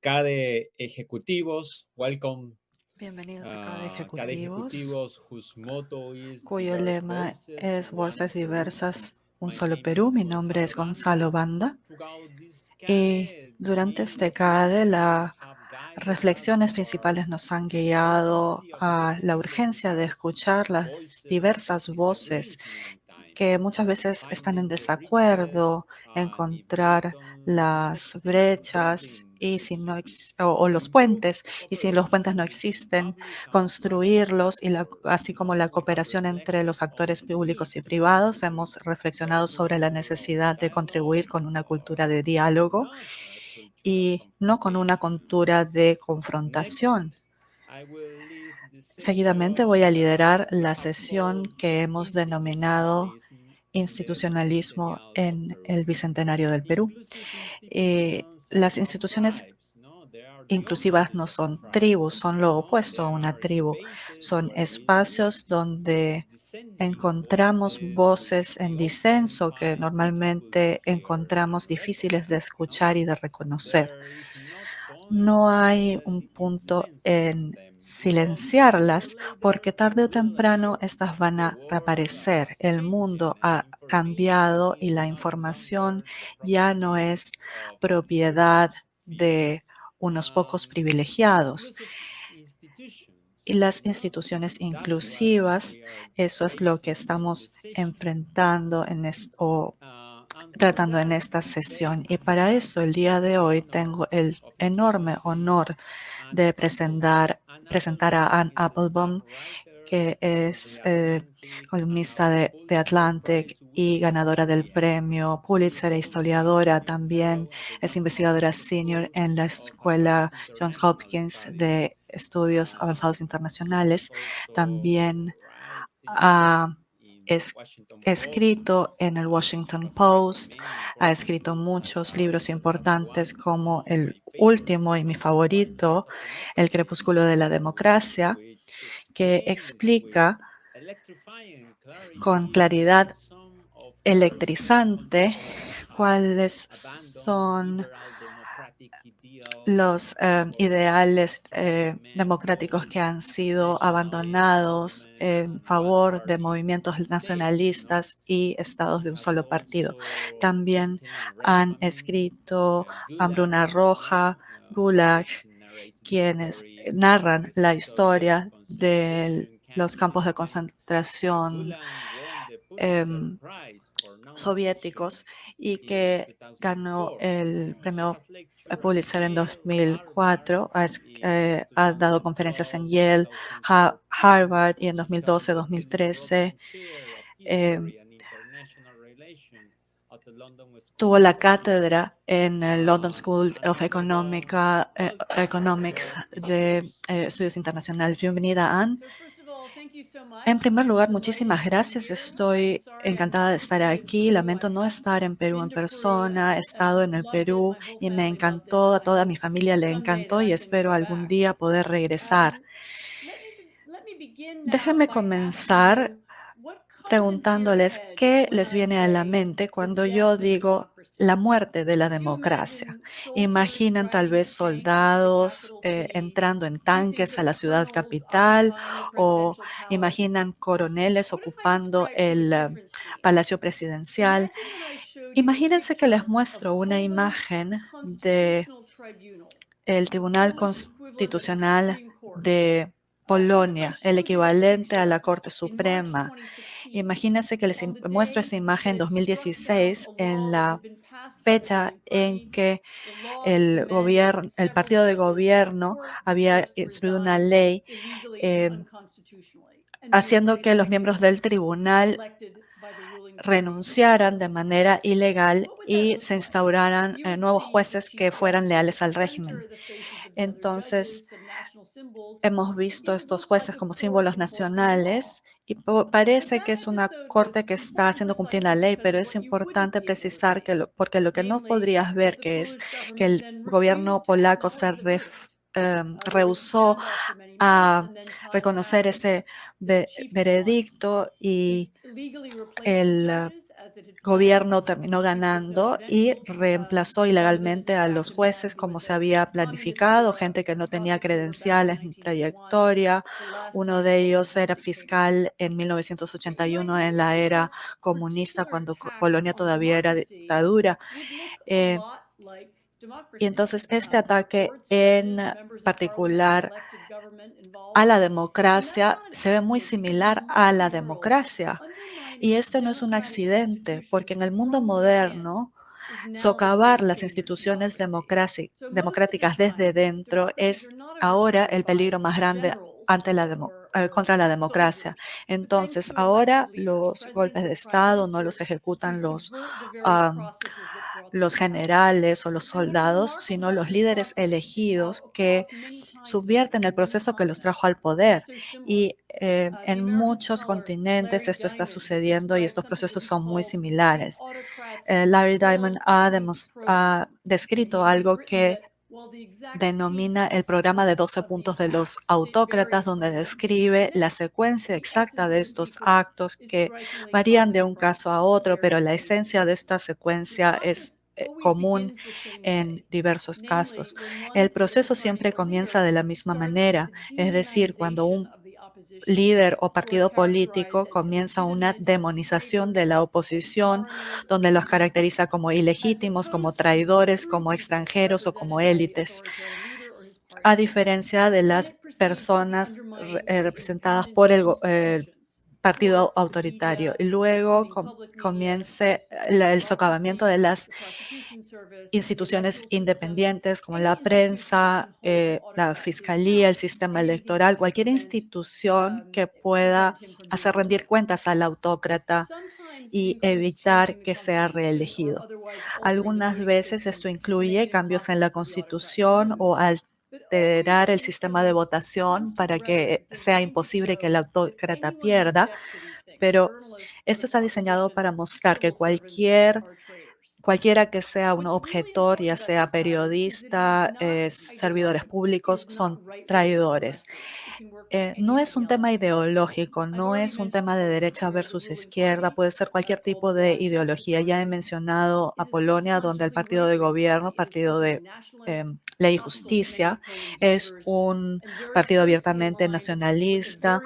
CADE ejecutivos. Welcome, Bienvenidos a cada CADE ejecutivos, ejecutivos, whose motto is cuyo diverse lema voices, es one Voces Peru. Diversas, un My solo name Perú. is Mi nombre Gonzalo es Banda. Gonzalo Banda Throughout this y CADE, durante este these CADE reflections las have guided us reflexiones toward principales nos han the guiado urgency of a la listening to urgencia de diverse escuchar las voices that diversas voces disagrees many que times, muchas veces están en finding the bridges, desacuerdo, encontrar if not las existing, brechas building y si no to o los improve puentes, y si los puentes no cooperation between existen, public and private construirlos actors. así como la We have cooperación entre reflected los on actores the need públicos y to privados. contribute Hemos to a reflexionado sobre la culture of necesidad de contribuir dialogue, con una cultura de diálogo not a culture of y no con una confrontation. cultura de Next, confrontación. I will lead the Seguidamente voy a session that liderar we la have sesión called que hemos denominado Institutionalism in the Institucionalismo Bicentennial of en el Peru. Bicentenario del Perú. Inclusive institutions are Las not instituciones tribes, no, they are the inclusivas opposite no of a son tribe, tribus, son lo no, they opuesto a una are tribu. spaces Son where we meet espacios donde dissenting encontramos voices which voces en we often disenso que find difficult to normalmente hear encontramos and difíciles de recognize, no? escuchar y de reconocer. There is no point No hay in un punto silencing en them because sooner or silenciarlas porque later tarde o will temprano appear. estas van The a world reaparecer. has El changed mundo and ha information cambiado y is la no información longer the ya no property es of propiedad privileged few. de unos pocos privilegiados. Inclusive institutions Y las no? instituciones That's what inclusivas, we are eso es lo que facing in the estamos session. enfrentando o And for tratando en that esta debate, sesión. Y para I have eso el the día de hoy honor tengo el of enorme introducing honor Anne de Applebaum. Anne presentar a Applebaum Anne is a staff Applebaum, writer que for es The Atlantic and a columnista de Pulitzer Atlantic Prize y winning ganadora del historian. premio She Pulitzer e holds a historiadora. senior También fellow at the es Johns investigadora Hopkins senior School en la of Escuela Advanced Johns International Hopkins Studies. de Estudios Avanzados She Internacionales. also También writing ha in the es- Washington Post. escrito en el She Washington has written Post, many ha important escrito books that muchos are libros the last importantes one como of el my favorite último y mi book, The Crepuscle favorito, of El Democracy, crepúsculo de la democracia, which que explains with explica electrifying con clarity claridad some of the electrizante Democrats have cuáles abandoned son liberal democratic ideals los for ideales democráticos que fundamental han sido nationalist abandonados movements en and one favor de party movimientos states, no? nacionalistas y estados She de un has solo partido. also También written Red han Famine, escrito Gulag, Hambruna no? Roja, Gulag, Which narrates the quienes story of narran the la Soviet historia de concentration los camps campos in de Spain. concentración Gulag won the Pulitzer em, Prize for nonfiction soviéticos y in que ganó 2004. el She premio has lectured at Pulitzer en Yale, Harvard 2004, in ha dado conferencias en 2012, Yale, 2014. Harvard y en She has gotten the 2012-2013 Rotman Chair of eh, History and International Relations at the London School tuvo of la Economics. cátedra en el London School Anne of Applebaum, welcome. The Economics floor is de yours. Estudios Internacionales. Bienvenida, Anne. So first of all, thank you so En much. primer I'm lugar, delighted muchísimas to be gracias. here. I'm Estoy sorry I encantada de can't estar be in aquí. Peru. I Lamento no have estar en Perú been en to Peru persona. He and estado en el loved it. Perú My whole y me family loved it, encantó, and a I toda mi hope familia le someday that encantó I y can espero go algún back. día poder regresar. Um, let me begin now Déjenme by asking comenzar you what comes into your preguntándoles head qué when les I viene a la say mente the cuando yo death of digo democracy. la muerte de la Do you democracia. imagine soldiers Imaginan tal driving vez tanks into the soldados capital city? entrando en Do you think tanques a of la ciudad colonels capital occupying the o presidential palace? imaginan coroneles What if I ocupando describe from a el different scene? Palacio Presidencial? Imagine that I showed you a Imagínense que les picture of muestro una Poland's imagen de constitutional tribunal, el the Tribunal Polish equivalent of the Constitucional Supreme Court. de What if I Polonia, el showed you that equivalente a la picture Corte in March Suprema. 2016, Imagínense que les on the muestro esa day imagen en that it struck down 2016, a en law that la had been passed by the fecha ruling en party, que the law that demanded el several partido de judges in the gobierno court había first instruido una resign ley illegally and eh, unconstitutionally and be haciendo que replaced los by miembros del judges tribunal elected by the ruling party renunciaran de voters. manera ilegal What would that y look se like? instauraran You would nuevos see the jueces que Chief fueran Justice, leales at the al center régimen. of the faces of the other Entonces, judges, some national symbols. hemos It, visto it estos looks like jueces a como court símbolos enforcing the law. nacionales y But parece that que es una episode corte was que está important haciendo cumplir la precisely ley, because pero of es what you wouldn't importante be able to precisar see, porque lo que no namely podrías that ver, the que es Polish que government el then gobierno refused to polaco acknowledge the verdict. There was a rehusó standoff for many months, a and then time reconocer passed. ese The chief judge veredicto y illegally replaced the el judges gobierno terminó ganando y reemplazó ilegalmente a los jueces como se había planificado, gente que no tenía credenciales ni trayectoria. Uno de ellos era fiscal en 1981 en la era comunista, cuando Polonia todavía era dictadura. Eh, y entonces este ataque en particular a la democracia se ve muy similar a la democracia. Y este no es un accidente, porque en el mundo moderno, socavar las instituciones democráticas desde dentro es ahora el peligro más grande contra la democracia. Entonces, ahora los golpes de Estado no los ejecutan los generales o los soldados, sino los líderes elegidos que subvierten el proceso que los trajo al poder. Y en muchos continentes esto está sucediendo y estos procesos son muy similares. Larry Diamond ha descrito algo que denomina el programa de 12 puntos de los autócratas, donde describe la secuencia exacta de estos actos que varían de un caso a otro, pero la esencia de esta secuencia es común en diversos casos. El proceso siempre comienza de la misma manera, es decir, cuando un líder o partido político comienza una demonización de la oposición, donde los caracteriza como ilegítimos, como traidores, como extranjeros o como élites, a diferencia de las personas representadas por el partido autoritario. Y luego comience el socavamiento de las instituciones independientes como la prensa, la fiscalía, el sistema electoral, cualquier institución que pueda hacer rendir cuentas al autócrata y evitar que sea reelegido. Algunas veces esto incluye cambios en la Constitución o alterar el sistema de votación para que sea imposible que el autócrata pierda, pero esto está diseñado para mostrar que cualquiera que sea un objetor, ya sea periodista, servidores públicos, son traidores. No es un tema ideológico, no es un tema de derecha versus izquierda, puede ser cualquier tipo de ideología. Ya he mencionado a Polonia, donde el partido de gobierno, partido de Ley y Justicia, es un partido abiertamente nacionalista,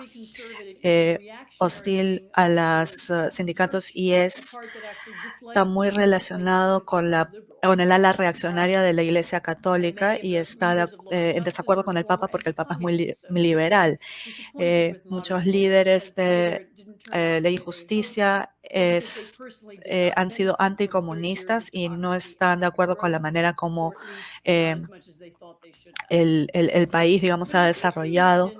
hostil a los sindicatos y está muy relacionado con el ala reaccionaria de la Iglesia Católica y está en desacuerdo con el Papa porque el Papa es muy liberal. Muchos líderes de Ley y Justicia han sido anticomunistas y no están de acuerdo con la manera como eh, el país, digamos, se ha desarrollado.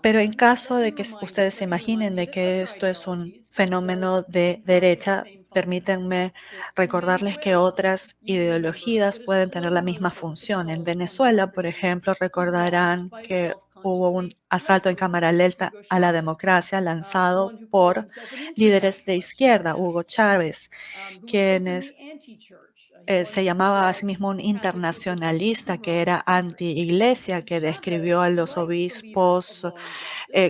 Pero en caso de que ustedes se imaginen de que esto es un fenómeno de derecha, permítanme recordarles que otras ideologías pueden tener la misma función. En Venezuela, por ejemplo, recordarán que hubo un asalto en cámara lenta a la democracia lanzado por líderes de izquierda, Hugo Chávez, quienes se llamaba a sí mismo un internacionalista que era anti-iglesia, que describió a los obispos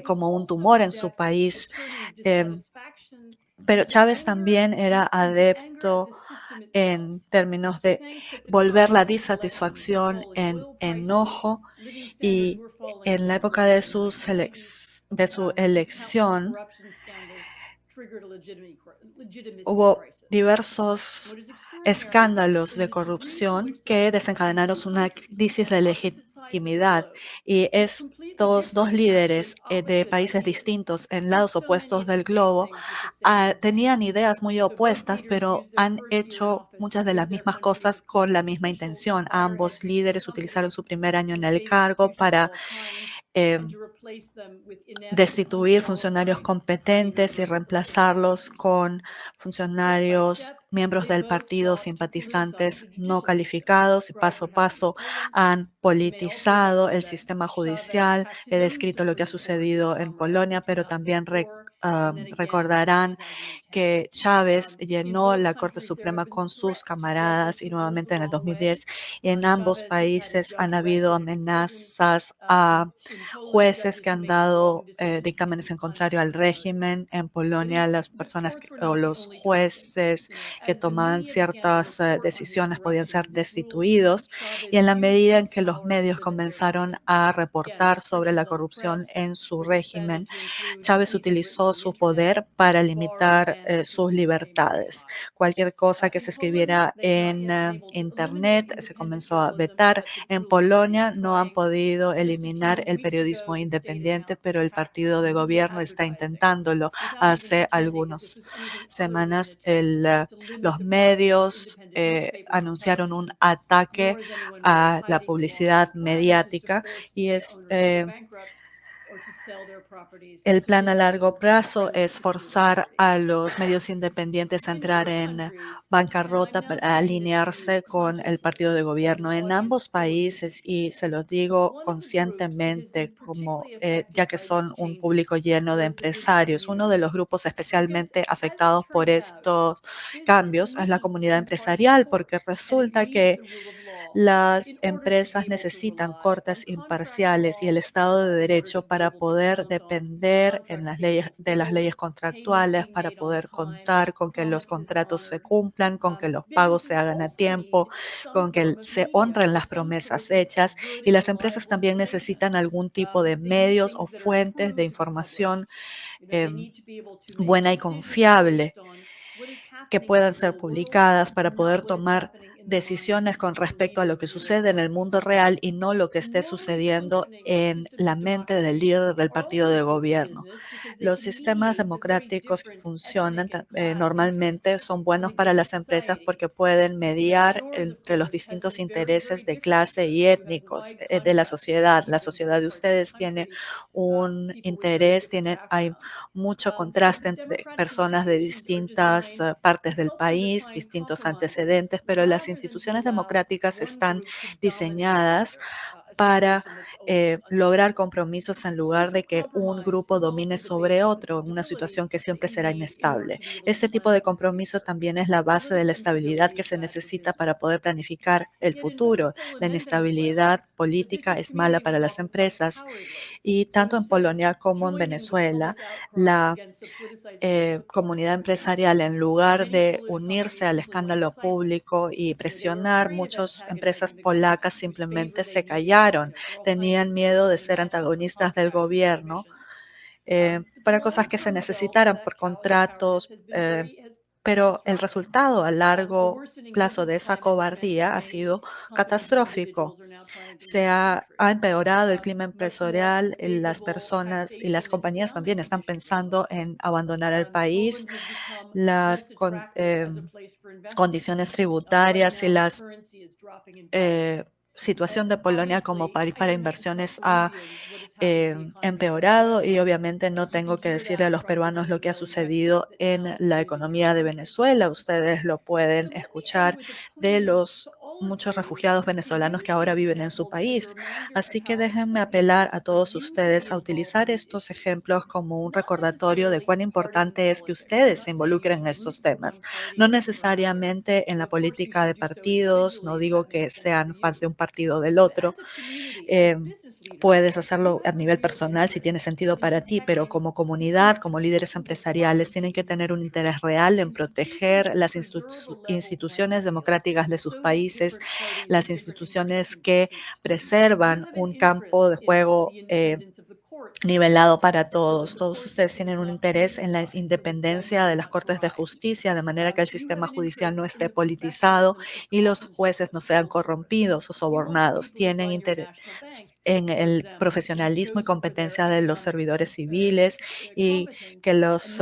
como un tumor en su país. Pero Chávez también era adepto en términos de volver la disatisfacción en enojo, y en la época de de su elección hubo diversos escándalos de corrupción que desencadenaron una crisis de legitimidad, y estos dos líderes de países distintos en lados opuestos del globo tenían ideas muy opuestas, pero han hecho muchas de las mismas cosas con la misma intención. Ambos líderes utilizaron su primer año en el cargo para eh, destituir funcionarios competentes y reemplazarlos con funcionarios, miembros del partido, simpatizantes no calificados, y paso a paso han politizado el sistema judicial. He descrito lo que ha sucedido en Polonia, pero también recordarán que Chávez llenó la Corte Suprema con sus camaradas y nuevamente en el 2010. Y en ambos países han habido amenazas a jueces que han dado dictámenes en contrario al régimen. En Polonia, las personas o los jueces que tomaban ciertas decisiones podían ser destituidos. Y en la medida en que los medios comenzaron a reportar sobre la corrupción en su régimen, Chávez utilizó su poder para limitar sus libertades. Cualquier cosa que se escribiera en Internet se comenzó a vetar. En Polonia no han podido eliminar el periodismo independiente, pero el partido de gobierno está intentándolo. Hace algunas semanas los medios anunciaron un ataque a la publicidad mediática y el plan a largo plazo es forzar a los medios independientes a entrar en bancarrota para alinearse con el partido de gobierno en ambos países, y se lo digo conscientemente, ya que son un público lleno de empresarios. Uno de los grupos especialmente afectados por estos cambios es la comunidad empresarial, porque resulta que las empresas necesitan cortes imparciales y el Estado de Derecho para poder depender de las leyes contractuales, para poder contar con que los contratos se cumplan, con que los pagos se hagan a tiempo, con que se honren las promesas hechas. Y las empresas también necesitan algún tipo de medios o fuentes de información buena y confiable que puedan ser publicadas para poder tomar decisiones con respecto a lo que sucede en el mundo real y no lo que esté sucediendo en la mente del líder del partido de gobierno. Los sistemas democráticos que funcionan normalmente son buenos para las empresas porque pueden mediar entre los distintos intereses de clase y étnicos de la sociedad. La sociedad de ustedes tiene un interés, hay mucho contraste entre personas de distintas partes del país, distintos antecedentes, pero las instituciones democráticas están diseñadas para lograr compromisos en lugar de que un grupo domine sobre otro en una situación que siempre será inestable. Este tipo de compromiso también es la base de la estabilidad que se necesita para poder planificar el futuro. La inestabilidad política es mala para las empresas, y tanto en Polonia como en Venezuela, la comunidad empresarial, en lugar de unirse al escándalo público y presionar, muchas empresas polacas simplemente se callaron. Tenían miedo de ser antagonistas del gobierno para cosas que se necesitaran por contratos, pero el resultado a largo plazo de esa cobardía ha sido catastrófico. Ha empeorado el clima empresarial, las personas y las compañías también están pensando en abandonar el país. Las condiciones tributarias y la situación de Polonia como país para inversiones ha empeorado, y obviamente no tengo que decirle a los peruanos lo que ha sucedido en la economía de Venezuela. Ustedes lo pueden escuchar de los muchos refugiados venezolanos que ahora viven en su país. Así que déjenme apelar a todos ustedes a utilizar estos ejemplos como un recordatorio de cuán importante es que ustedes se involucren en estos temas. No necesariamente en la política de partidos, no digo que sean fans de un partido o del otro. Puedes hacerlo a nivel personal si tiene sentido para ti, pero como comunidad, como líderes empresariales, tienen que tener un interés real en proteger las instituciones democráticas de sus países, las instituciones que preservan un campo de juego nivelado para todos. Todos ustedes tienen un interés en la independencia de las Cortes de Justicia, de manera que el sistema judicial no esté politizado y los jueces no sean corrompidos o sobornados. Tienen interés en el profesionalismo y competencia de los servidores civiles, y que los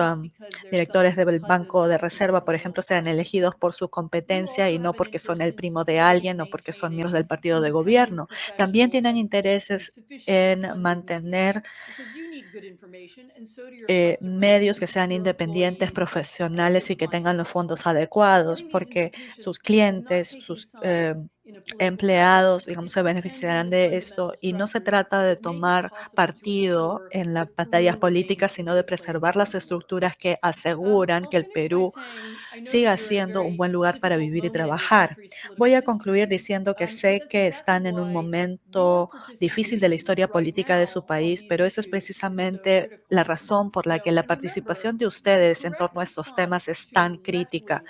directores del Banco de Reserva, por ejemplo, sean elegidos por su competencia y no porque son el primo de alguien o porque son miembros del partido de gobierno. También tienen intereses en mantener medios que sean independientes, profesionales y que tengan los fondos adecuados, porque sus clientes, empleados, digamos, se beneficiarán de esto y no se trata de tomar partido en las batallas políticas, sino de preservar las estructuras que aseguran que el Perú siga siendo un buen lugar para vivir y trabajar. Voy a concluir diciendo que sé que están en un momento difícil de la historia política de su país, pero eso es precisamente la razón por la que la participación de ustedes en torno a estos temas es tan crítica.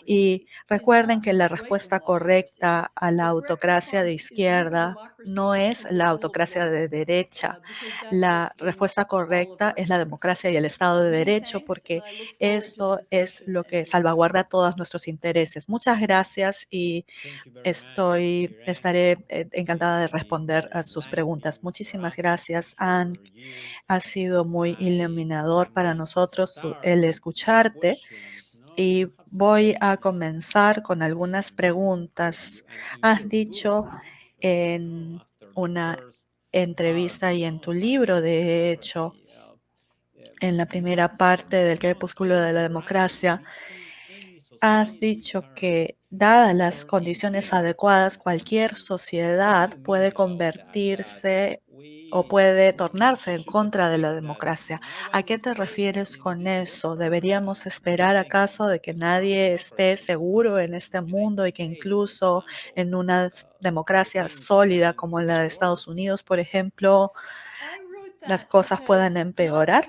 Y recuerden que la respuesta correcta a la autocracia de izquierda no es la autocracia de derecha. La respuesta correcta es la democracia y el Estado de Derecho, porque eso es lo que salvaguarda todos nuestros intereses. Muchas gracias y estaré encantada de responder a sus preguntas. Muchísimas gracias, Anne. Ha sido muy iluminador para nosotros el escucharte y voy a comenzar con algunas preguntas. Has dicho en una entrevista y en tu libro, de hecho, en la primera parte del Crepúsculo de la Democracia, has dicho que, dadas las condiciones adecuadas, cualquier sociedad puede convertirse o puede tornarse en contra de la democracia. ¿A qué te refieres con eso? ¿Deberíamos esperar acaso de que nadie esté seguro en este mundo y que incluso en una democracia sólida como la de Estados Unidos, por ejemplo, las cosas puedan empeorar?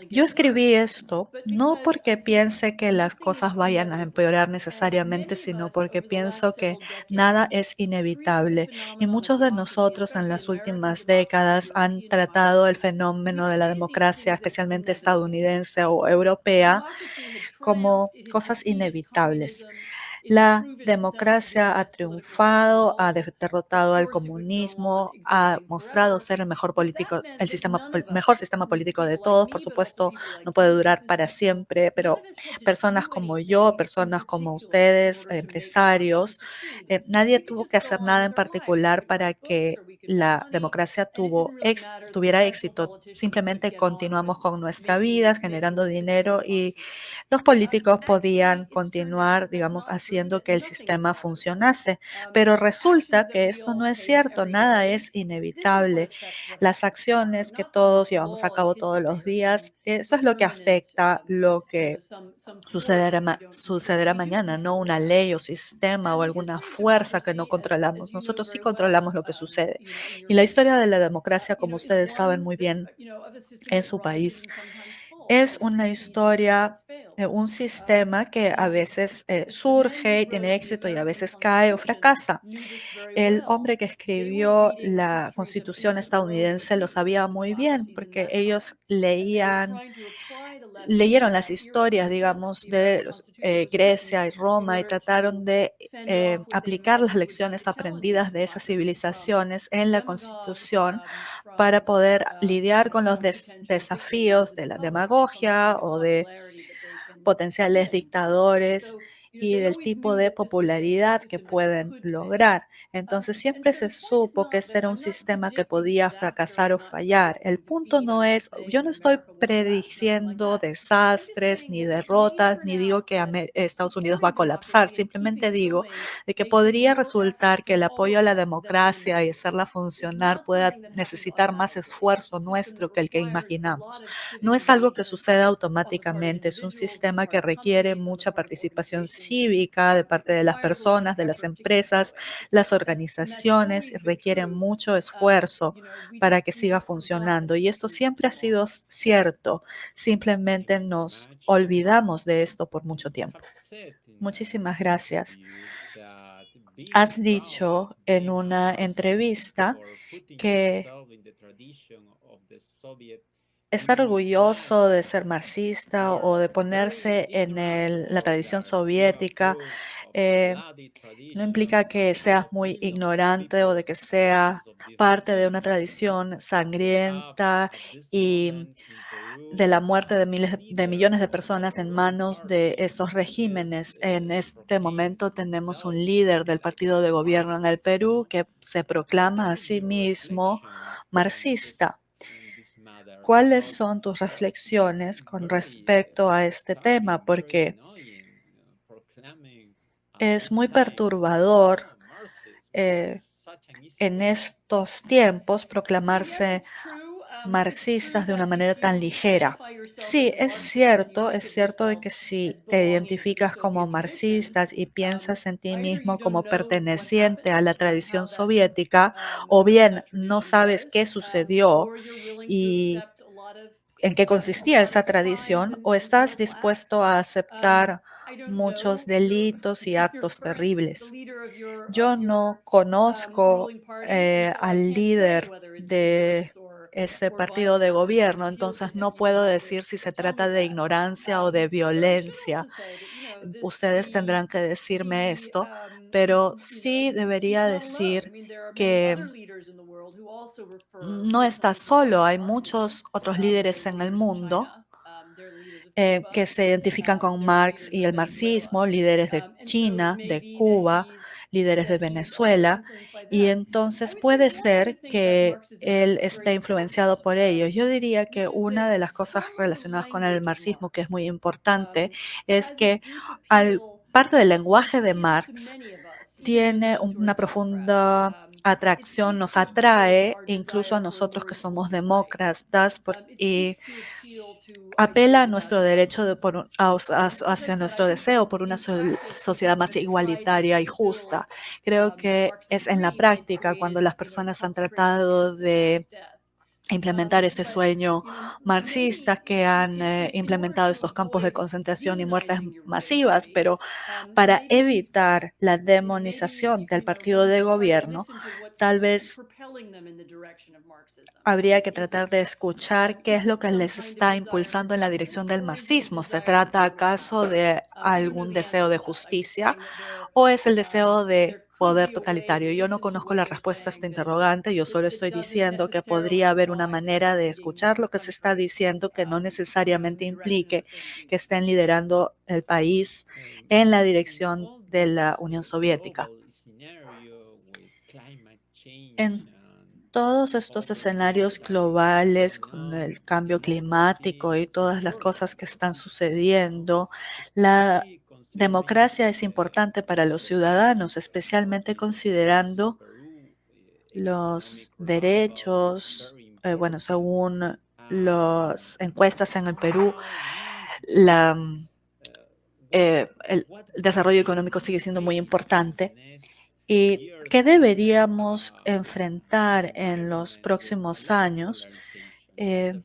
Yo escribí esto no porque piense que las cosas vayan a empeorar necesariamente, sino porque pienso que nada es inevitable. Y muchos de nosotros en las últimas décadas han tratado el fenómeno de la democracia, especialmente estadounidense o europea, como cosas inevitables. La democracia ha triunfado, ha derrotado al comunismo, ha mostrado ser el mejor político, mejor sistema político de todos. Por supuesto, no puede durar para siempre, pero personas como yo, personas como ustedes, empresarios, nadie tuvo que hacer nada en particular para que la democracia tuviera éxito. Simplemente continuamos con nuestra vida, generando dinero y los políticos podían continuar, digamos, haciendo que el sistema funcionase. Pero resulta que eso no es cierto, nada es inevitable. Las acciones que todos llevamos a cabo todos los días, eso es lo que afecta lo que sucederá mañana, no una ley o sistema o alguna fuerza que no controlamos. Nosotros sí controlamos lo que sucede. Y la historia de la democracia, como ustedes saben muy bien, en su país, es una historia de un sistema que a veces surge y tiene éxito y a veces cae o fracasa. El hombre que escribió la Constitución estadounidense lo sabía muy bien porque ellos leyeron las historias, digamos, de Grecia y Roma y trataron de aplicar las lecciones aprendidas de esas civilizaciones en la Constitución para poder lidiar con los desafíos de la demagogia o de potenciales dictadores y del tipo de popularidad que pueden lograr. Entonces siempre se supo que ese era un sistema que podía fracasar o fallar. El punto no es, yo no estoy prediciendo desastres ni derrotas, ni digo que Estados Unidos va a colapsar, simplemente digo de que podría resultar que el apoyo a la democracia y hacerla funcionar pueda necesitar más esfuerzo nuestro que el que imaginamos. No es algo que suceda automáticamente, es un sistema que requiere mucha participación cívica de parte de las personas, de las empresas, las organizaciones, y requiere mucho esfuerzo para que siga funcionando. Y esto siempre ha sido cierto, simplemente nos olvidamos de esto por mucho tiempo. Muchísimas gracias. Has dicho en una entrevista que estar orgulloso de ser marxista o de ponerse en la tradición soviética eh, no implica que seas muy ignorante o de que sea parte de una tradición sangrienta y de la muerte de de millones de personas en manos de estos regímenes. En este momento tenemos un líder del partido de gobierno en el Perú que se proclama a sí mismo marxista. ¿Cuáles son tus reflexiones con respecto a este tema? Porque Es muy perturbador eh, en estos tiempos proclamarse marxistas de una manera tan ligera. Sí, es cierto de que si te identificas como marxistas y piensas en ti mismo como perteneciente a la tradición soviética, o bien no sabes qué sucedió y en qué consistía esa tradición, o estás dispuesto a aceptar muchos delitos y actos terribles. Yo no conozco al líder de ese partido de gobierno, entonces no puedo decir si se trata de ignorancia o de violencia. Ustedes tendrán que decirme esto, pero sí debería decir que no está solo, hay muchos otros líderes en el mundo que se identifican con Marx y el marxismo, líderes de China, de Cuba, líderes de Venezuela, y entonces puede ser que él esté influenciado por ellos. Yo diría que una de las cosas relacionadas con el marxismo que es muy importante es que parte del lenguaje de Marx tiene una profunda atracción, nos atrae incluso a nosotros que somos demócratas y apela a nuestro derecho hacia nuestro deseo por una sociedad más igualitaria y justa. Creo que es en la práctica cuando las personas han tratado de implementar ese sueño marxista que han implementado estos campos de concentración y muertes masivas, pero para evitar la demonización del partido de gobierno, tal vez habría que tratar de escuchar qué es lo que les está impulsando en la dirección del marxismo. ¿Se trata acaso de algún deseo de justicia o es el deseo de poder totalitario? Yo no conozco la respuesta a esta interrogante, yo solo estoy diciendo que podría haber una manera de escuchar lo que se está diciendo que no necesariamente implique que estén liderando el país en la dirección de la Unión Soviética. En todos estos escenarios globales con el cambio climático y todas las cosas que están sucediendo, la democracia es importante para los ciudadanos, especialmente considerando los derechos, bueno, según las encuestas en el Perú, la, el desarrollo económico sigue siendo muy importante. ¿Y qué deberíamos enfrentar en los próximos años? Eh,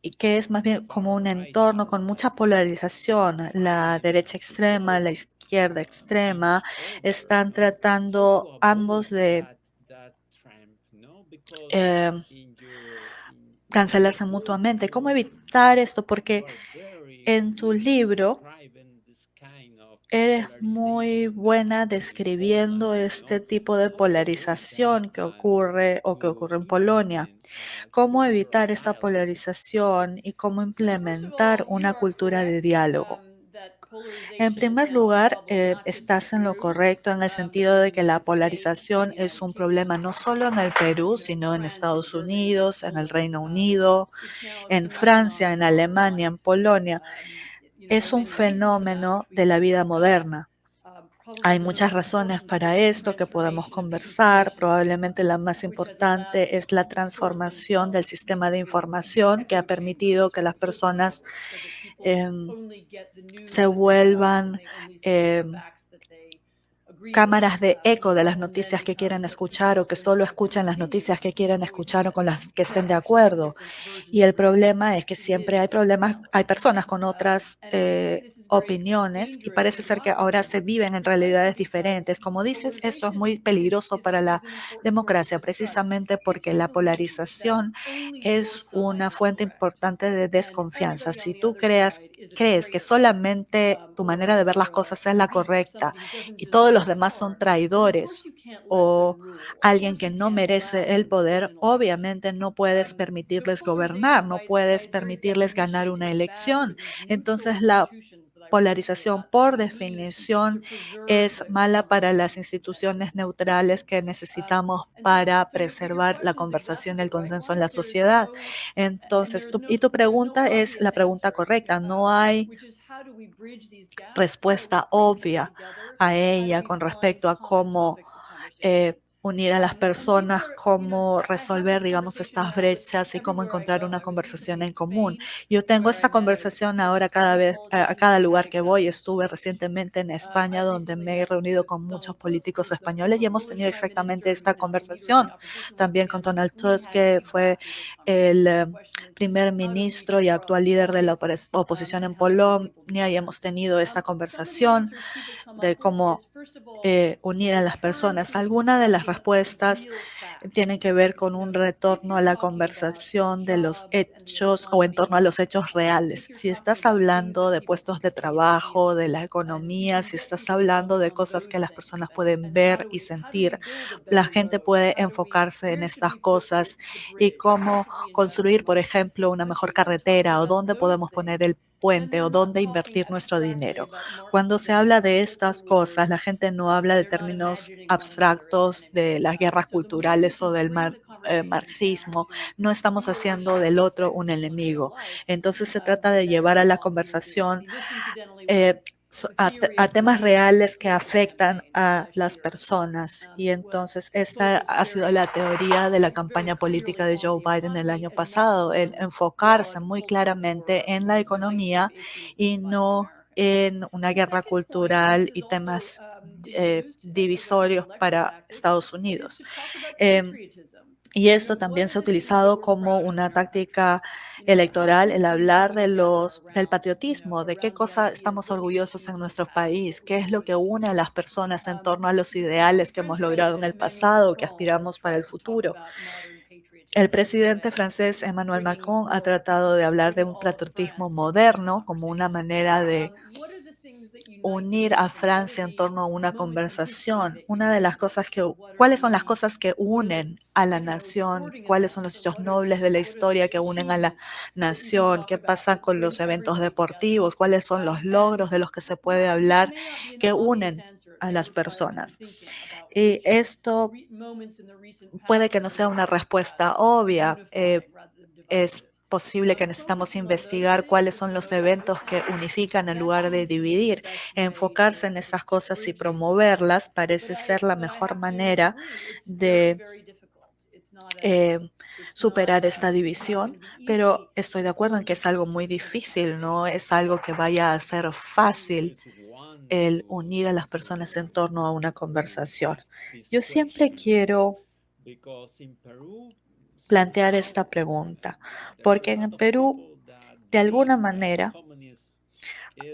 y que es más bien como un entorno con mucha polarización. La derecha extrema, la izquierda extrema, están tratando ambos de eh, cancelarse mutuamente. ¿Cómo evitar esto? Porque en tu libro eres muy buena describiendo este tipo de polarización que ocurre o que ocurre en Polonia. ¿Cómo evitar esa polarización y cómo implementar una cultura de diálogo? En primer lugar, estás en lo correcto en el sentido de que la polarización es un problema no solo en el Perú, sino en Estados Unidos, en el Reino Unido, en Francia, en Alemania, en Polonia. Es un fenómeno de la vida moderna. Hay muchas razones para esto que podemos conversar. Probablemente la más importante es la transformación del sistema de información que ha permitido que las personas em, se vuelvan em, cámaras de eco de las noticias que quieren escuchar o que solo escuchan las noticias que quieren escuchar o con las que estén de acuerdo. Y el problema es que siempre hay problemas, hay personas con otras opiniones y parece ser que ahora se viven en realidades diferentes. Como dices, esto es muy peligroso para la democracia, precisamente porque la polarización es una fuente importante de desconfianza. Si tú crees que solamente tu manera de ver las cosas es la correcta y todos los demás son traidores o alguien que no merece el poder, obviamente no puedes permitirles gobernar, no puedes permitirles ganar una elección. Entonces la polarización, por definición, es mala para las instituciones neutrales que necesitamos para preservar la conversación y el consenso en la sociedad. Entonces, tu pregunta es la pregunta correcta. No hay respuesta obvia a ella con respecto a cómo unir a las personas, cómo resolver, digamos, estas brechas y cómo encontrar una conversación en común. Yo tengo esta conversación ahora cada vez, a cada lugar que voy. Estuve recientemente en España, donde me he reunido con muchos políticos españoles y hemos tenido exactamente esta conversación. También con Donald Tusk, que fue el primer ministro y actual líder de la oposición en Polonia, y hemos tenido esta conversación de cómo unir a las personas. Algunas de las respuestas tienen que ver con un retorno a la conversación de los hechos o en torno a los hechos reales. Si estás hablando de puestos de trabajo, de la economía, si estás hablando de cosas que las personas pueden ver y sentir, la gente puede enfocarse en estas cosas y cómo construir, por ejemplo, una mejor carretera o dónde podemos poner el puente o dónde invertir nuestro dinero. Cuando se habla de estas cosas, la gente no habla de términos abstractos de las guerras culturales o del marxismo. No estamos haciendo del otro un enemigo. Entonces se trata de llevar a la conversación a temas reales que afectan a las personas. Y entonces esta ha sido la teoría de la campaña política de Joe Biden el año pasado, el enfocarse muy claramente en la economía y no en una guerra cultural y temas divisorios para Estados Unidos. Y esto también se ha utilizado como una táctica electoral, el hablar del patriotismo, de qué cosa estamos orgullosos en nuestro país, qué es lo que une a las personas en torno a los ideales que hemos logrado en el pasado, que aspiramos para el futuro. El presidente francés Emmanuel Macron ha tratado de hablar de un patriotismo moderno como una manera de unir a Francia en torno a una conversación. Una de las cosas ¿cuáles son las cosas que unen a la nación? ¿Cuáles son los hechos nobles de la historia que unen a la nación? ¿Qué pasa con los eventos deportivos? ¿Cuáles son los logros de los que se puede hablar que unen a las personas? Y esto puede que no sea una respuesta obvia. Es posible que necesitamos investigar cuáles son los eventos que unifican en lugar de dividir. Enfocarse en esas cosas y promoverlas parece ser la mejor manera de superar esta división, pero estoy de acuerdo en que es algo muy difícil, no es algo que vaya a ser fácil el unir a las personas en torno a una conversación. Yo siempre quiero plantear esta pregunta, porque en Perú, de alguna manera,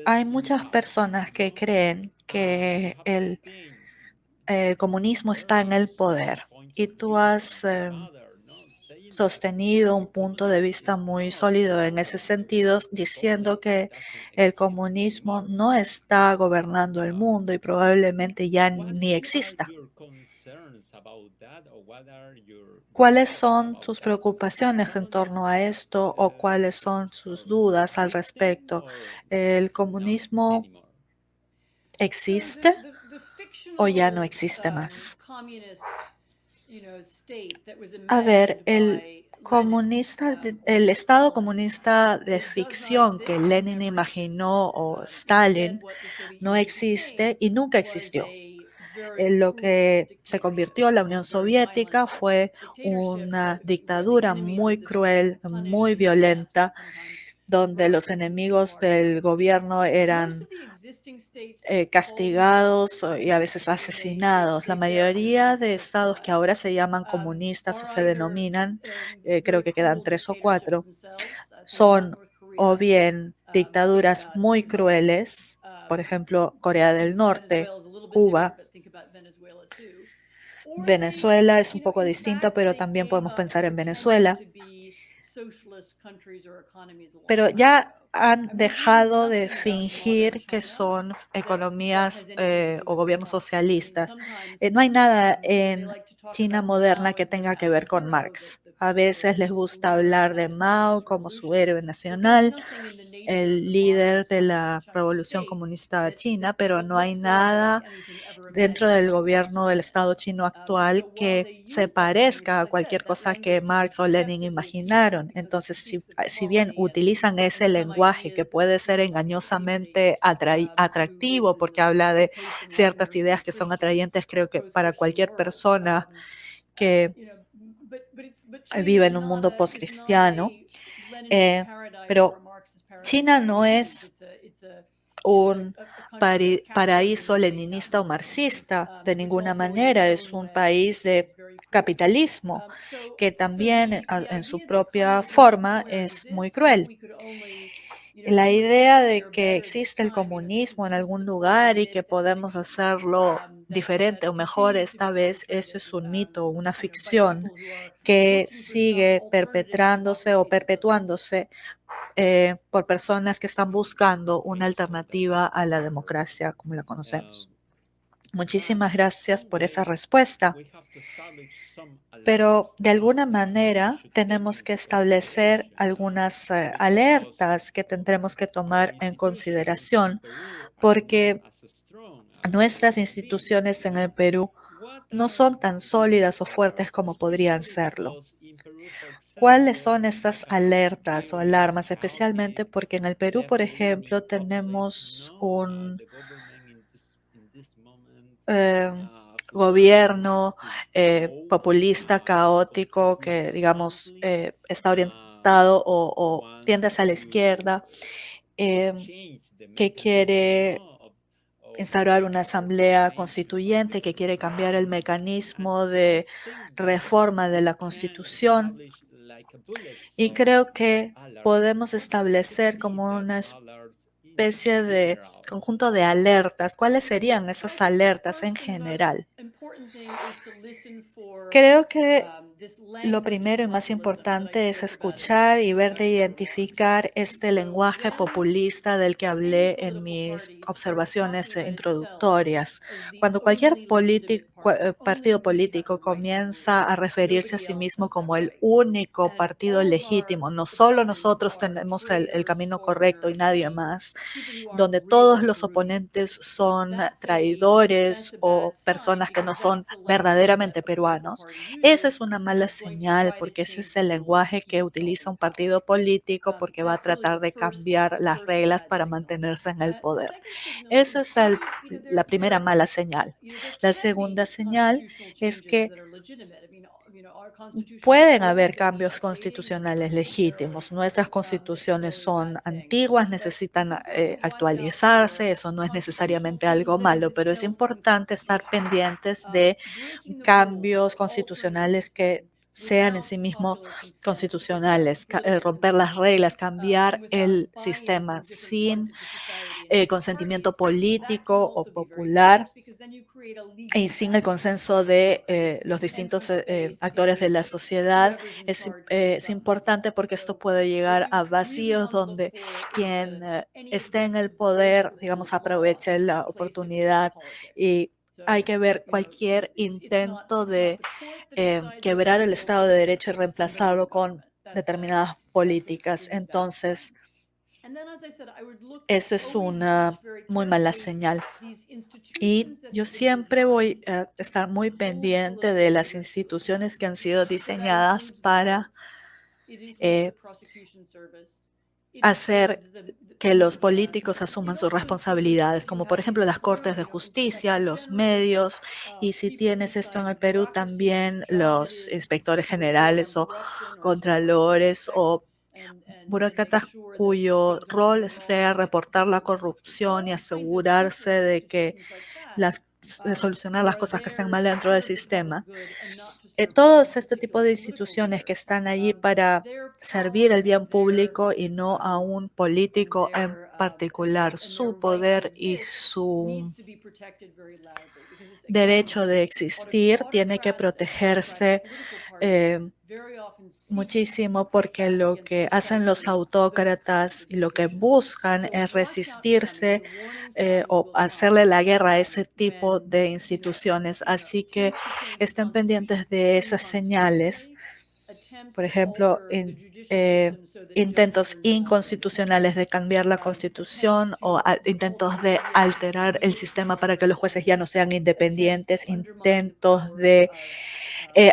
hay muchas personas que creen que el comunismo está en el poder y tú has sostenido un punto de vista muy sólido en ese sentido, diciendo que el comunismo no está gobernando el mundo y probablemente ya ni exista. ¿Cuáles son tus preocupaciones en torno a esto o cuáles son sus dudas al respecto? ¿El comunismo existe o ya no existe más? A ver, el Estado comunista de ficción que Lenin imaginó o Stalin no existe y nunca existió. En lo que se convirtió la Unión Soviética fue una dictadura muy cruel, muy violenta, donde los enemigos del gobierno eran castigados y a veces asesinados. La mayoría de estados que ahora se llaman comunistas o se denominan, creo que quedan 3 o 4, son o bien dictaduras muy crueles, por ejemplo, Corea del Norte, Cuba. Venezuela es un poco distinta, pero también podemos pensar en Venezuela. Pero ya han dejado de fingir que son economías o gobiernos socialistas. No hay nada en China moderna que tenga que ver con Marx. A veces les gusta hablar de Mao como su héroe nacional. el líder de la Revolución Comunista China, pero no hay nada dentro del gobierno del Estado chino actual que se parezca a cualquier cosa que Marx o Lenin imaginaron. Entonces, si bien utilizan ese lenguaje que puede ser engañosamente atractivo porque habla de ciertas ideas que son atrayentes, creo que para cualquier persona que vive en un mundo postcristiano, pero China no es un paraíso leninista o marxista de ninguna manera, es un país de capitalismo que también en su propia forma es muy cruel. La idea de que existe el comunismo en algún lugar y que podemos hacerlo diferente o mejor esta vez, eso es un mito, una ficción que sigue perpetrándose o perpetuándose por personas que están buscando una alternativa a la democracia como la conocemos. Muchísimas gracias por esa respuesta. Pero de alguna manera tenemos que establecer algunas alertas que tendremos que tomar en consideración porque nuestras instituciones en el Perú no son tan sólidas o fuertes como podrían serlo. ¿Cuáles son estas alertas o alarmas? Especialmente porque en el Perú, por ejemplo, tenemos un gobierno populista, caótico, que digamos está orientado o tiende hacia la izquierda, que quiere instaurar una asamblea constituyente, que quiere cambiar el mecanismo de reforma de la Constitución. Y creo que podemos establecer como una especie de conjunto de alertas. ¿Cuáles serían esas alertas en general? Creo que lo primero y más importante es escuchar y ver de identificar este lenguaje populista del que hablé en mis observaciones introductorias. Cuando cualquier partido político comienza a referirse a sí mismo como el único partido legítimo, no solo nosotros tenemos el camino correcto y nadie más, donde todos los oponentes son traidores o personas que no son verdaderamente peruanos, esa es una mala señal porque ese es el lenguaje que utiliza un partido político porque va a tratar de cambiar las reglas para mantenerse en el poder. Esa es la primera mala señal. La segunda señal es que pueden haber cambios constitucionales legítimos. Nuestras constituciones son antiguas, necesitan actualizarse, eso no es necesariamente algo malo, pero es importante estar pendientes de cambios constitucionales que sean en sí mismos constitucionales, romper las reglas, cambiar el sistema sin consentimiento político o popular y sin el consenso de los distintos actores de la sociedad. Es importante porque esto puede llegar a vacíos donde quien esté en el poder, digamos, aproveche la oportunidad y hay que ver cualquier intento de quebrar el Estado de Derecho y reemplazarlo con determinadas políticas. Entonces, eso es una muy mala señal. Y yo siempre voy a estar muy pendiente de las instituciones que han sido diseñadas para hacer que los políticos asuman sus responsabilidades, como por ejemplo las Cortes de Justicia, los medios, y si tienes esto en el Perú, también los inspectores generales o contralores o burócratas cuyo rol sea reportar la corrupción y asegurarse de que de solucionar las cosas que están mal dentro del sistema. Todos este tipo de instituciones que están allí para servir el bien público y no a un político en particular, su poder y su derecho de existir tiene que protegerse muchísimo porque lo que hacen los autócratas y lo que buscan es resistirse o hacerle la guerra a ese tipo de instituciones. Así que estén pendientes de esas señales por ejemplo, intentos inconstitucionales de cambiar la Constitución o intentos de alterar el sistema para que los jueces ya no sean independientes, intentos de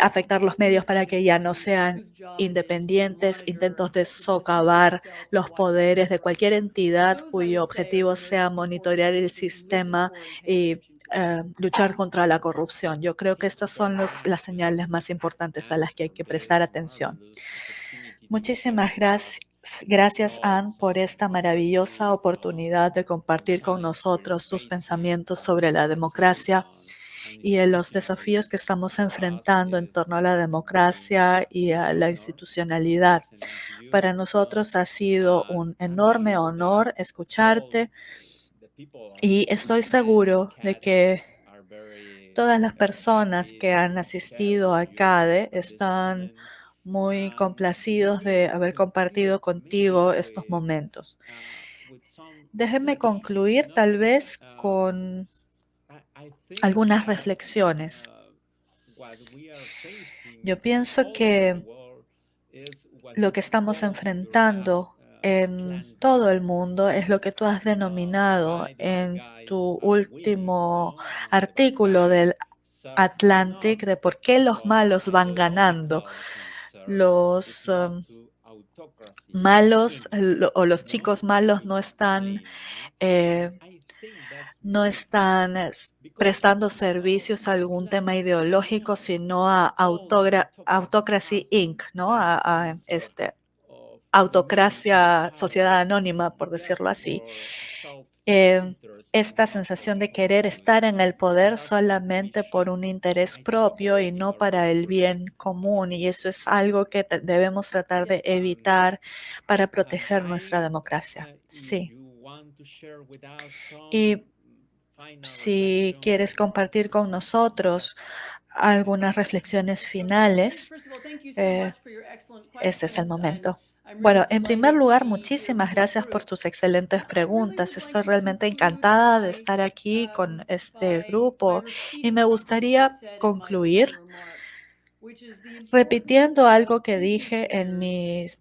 afectar los medios para que ya no sean independientes, intentos de socavar los poderes de cualquier entidad cuyo objetivo sea monitorear el sistema y luchar contra la corrupción. Yo creo que estas son las señales más importantes a las que hay que prestar atención. Muchísimas gracias, Anne, por esta maravillosa oportunidad de compartir con nosotros tus pensamientos sobre la democracia y los desafíos que estamos enfrentando en torno a la democracia y a la institucionalidad. Para nosotros ha sido un enorme honor escucharte y estoy seguro de que todas las personas que han asistido a CADE están muy complacidos de haber compartido contigo estos momentos. Déjenme concluir tal vez con algunas reflexiones. Yo pienso que lo que estamos enfrentando en todo el mundo es lo que tú has denominado en tu último artículo del Atlantic de por qué los malos van ganando. Los malos o los chicos malos no están prestando servicios a algún tema ideológico, sino a Autocracy Inc., ¿no? A autocracia, sociedad anónima, por decirlo así. Esta sensación de querer estar en el poder solamente por un interés propio y no para el bien común. Y eso es algo que debemos tratar de evitar para proteger nuestra democracia. Sí. Y si quieres compartir con nosotros algunas reflexiones finales, este es el momento. Bueno, en primer lugar, muchísimas gracias por tus excelentes preguntas. Estoy realmente encantada de estar aquí con este grupo y me gustaría concluir repitiendo algo que dije en mis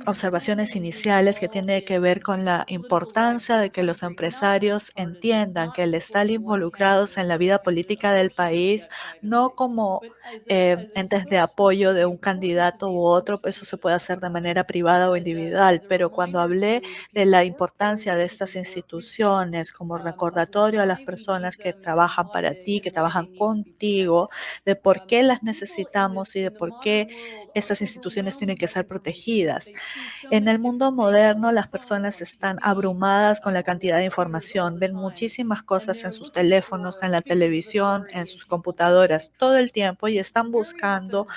observaciones iniciales, que tiene que ver con la importancia de que los empresarios entiendan que el estar involucrados en la vida política del país, no como entes de apoyo de un candidato u otro, pues eso se puede hacer de manera privada o individual, pero cuando hablé de la importancia de estas instituciones como recordatorio a las personas que trabajan para ti, que trabajan contigo, de por qué las necesitamos y de por qué estas instituciones tienen que ser protegidas. En el mundo moderno, las personas están abrumadas con la cantidad de información, ven muchísimas cosas en sus teléfonos, en la televisión, en sus computadoras todo el tiempo y están buscando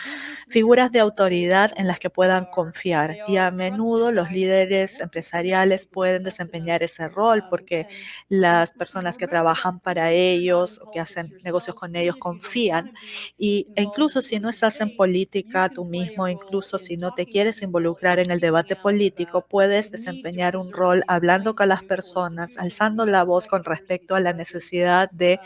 figuras de autoridad en las que puedan confiar. Y a menudo los líderes empresariales pueden desempeñar ese rol porque las personas que trabajan para ellos o que hacen negocios con ellos confían. E incluso si no estás en política tú mismo, incluso si no te quieres involucrar en el debate político, puedes desempeñar un rol hablando con las personas, alzando la voz con respecto a la necesidad de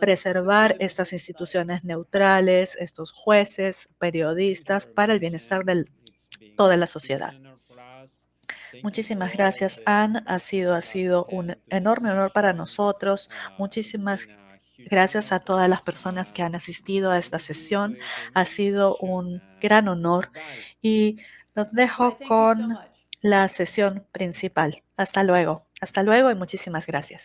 preservar estas instituciones neutrales, estos jueces, periodistas, para el bienestar de toda la sociedad. Muchísimas gracias, Anne. Ha sido un enorme honor para nosotros. Muchísimas gracias a todas las personas que han asistido a esta sesión. Ha sido un gran honor y los dejo con la sesión principal. Hasta luego y muchísimas gracias.